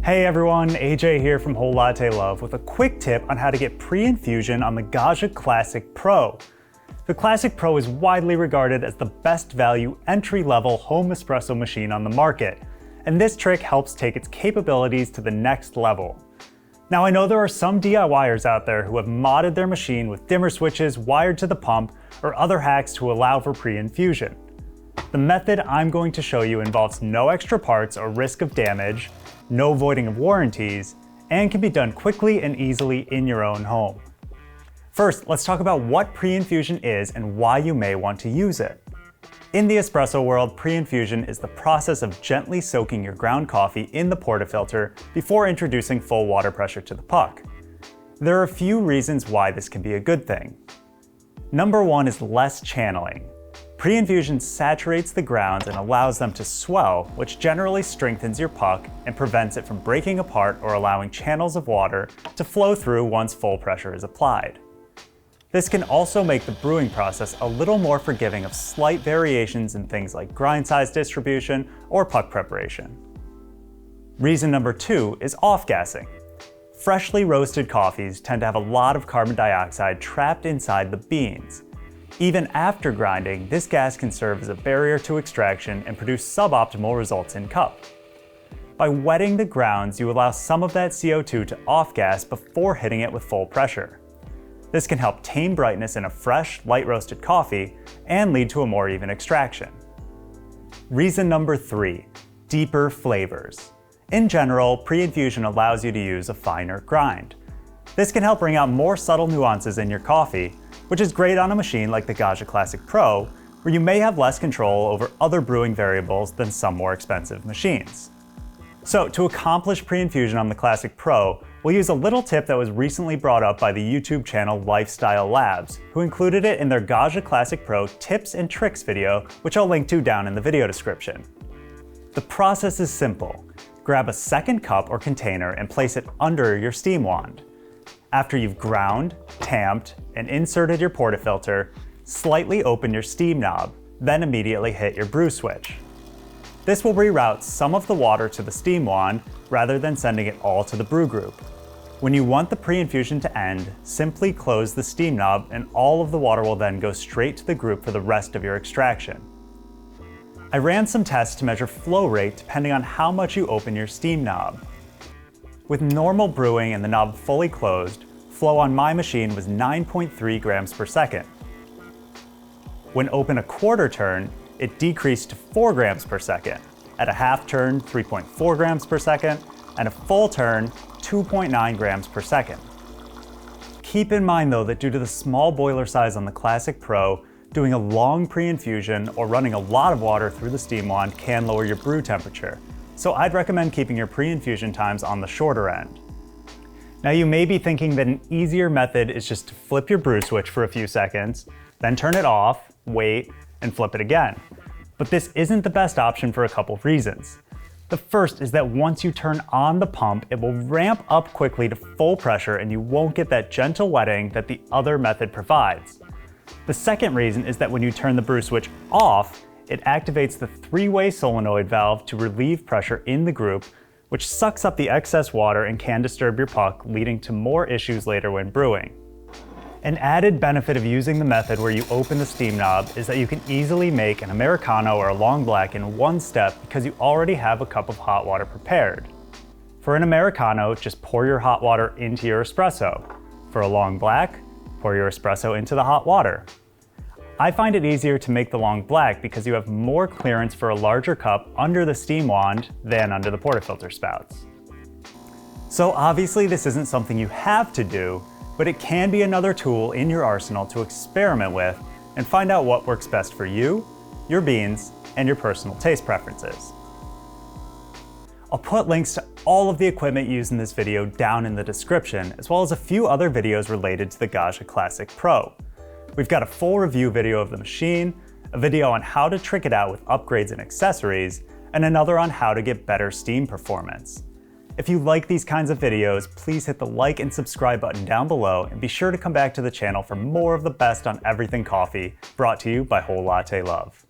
Hey everyone, AJ here from Whole Latte Love with a quick tip on how to get pre-infusion on the Gaggia Classic Pro. The Classic Pro is widely regarded as the best value entry-level home espresso machine on the market, and this trick helps take its capabilities to the next level. Now I know there are some DIYers out there who have modded their machine with dimmer switches wired to the pump or other hacks to allow for pre-infusion. The method I'm going to show you involves no extra parts or risk of damage, no voiding of warranties, and can be done quickly and easily in your own home. First, let's talk about what pre-infusion is and why you may want to use it. In the espresso world, pre-infusion is the process of gently soaking your ground coffee in the portafilter before introducing full water pressure to the puck. There are a few reasons why this can be a good thing. Number one is less channeling. Pre-infusion saturates the grounds and allows them to swell, which generally strengthens your puck and prevents it from breaking apart or allowing channels of water to flow through once full pressure is applied. This can also make the brewing process a little more forgiving of slight variations in things like grind size distribution or puck preparation. Reason number two is off-gassing. Freshly roasted coffees tend to have a lot of carbon dioxide trapped inside the beans. Even after grinding, this gas can serve as a barrier to extraction and produce suboptimal results in cup. By wetting the grounds, you allow some of that CO2 to off-gas before hitting it with full pressure. This can help tame brightness in a fresh, light-roasted coffee and lead to a more even extraction. Reason number three, deeper flavors. In general, pre-infusion allows you to use a finer grind. This can help bring out more subtle nuances in your coffee, which is great on a machine like the Gaggia Classic Pro, where you may have less control over other brewing variables than some more expensive machines. So to accomplish pre-infusion on the Classic Pro, we'll use a little tip that was recently brought up by the YouTube channel Lifestyle Labs, who included it in their Gaggia Classic Pro tips and tricks video, which I'll link to down in the video description. The process is simple. Grab a second cup or container and place it under your steam wand. After you've ground, tamped, and inserted your portafilter, slightly open your steam knob, then immediately hit your brew switch. This will reroute some of the water to the steam wand rather than sending it all to the brew group. When you want the pre-infusion to end, simply close the steam knob and all of the water will then go straight to the group for the rest of your extraction. I ran some tests to measure flow rate depending on how much you open your steam knob. With normal brewing and the knob fully closed, flow on my machine was 9.3 grams per second. When open a quarter turn, it decreased to 4 grams per second. At a half turn, 3.4 grams per second, and a full turn, 2.9 grams per second. Keep in mind though that due to the small boiler size on the Classic Pro, doing a long pre-infusion or running a lot of water through the steam wand can lower your brew temperature. So I'd recommend keeping your pre-infusion times on the shorter end. Now you may be thinking that an easier method is just to flip your brew switch for a few seconds, then turn it off, wait, and flip it again. But this isn't the best option for a couple of reasons. The first is that once you turn on the pump, it will ramp up quickly to full pressure and you won't get that gentle wetting that the other method provides. The second reason is that when you turn the brew switch off, it activates the three-way solenoid valve to relieve pressure in the group, which sucks up the excess water and can disturb your puck, leading to more issues later when brewing. An added benefit of using the method where you open the steam knob is that you can easily make an Americano or a long black in one step because you already have a cup of hot water prepared. For an Americano, just pour your hot water into your espresso. For a long black, pour your espresso into the hot water. I find it easier to make the long black because you have more clearance for a larger cup under the steam wand than under the portafilter spouts. So obviously this isn't something you have to do, but it can be another tool in your arsenal to experiment with and find out what works best for you, your beans, and your personal taste preferences. I'll put links to all of the equipment used in this video down in the description, as well as a few other videos related to the Gaggia Classic Pro. We've got a full review video of the machine, a video on how to trick it out with upgrades and accessories, and another on how to get better steam performance. If you like these kinds of videos, please hit the like and subscribe button down below and be sure to come back to the channel for more of the best on everything coffee, brought to you by Whole Latte Love.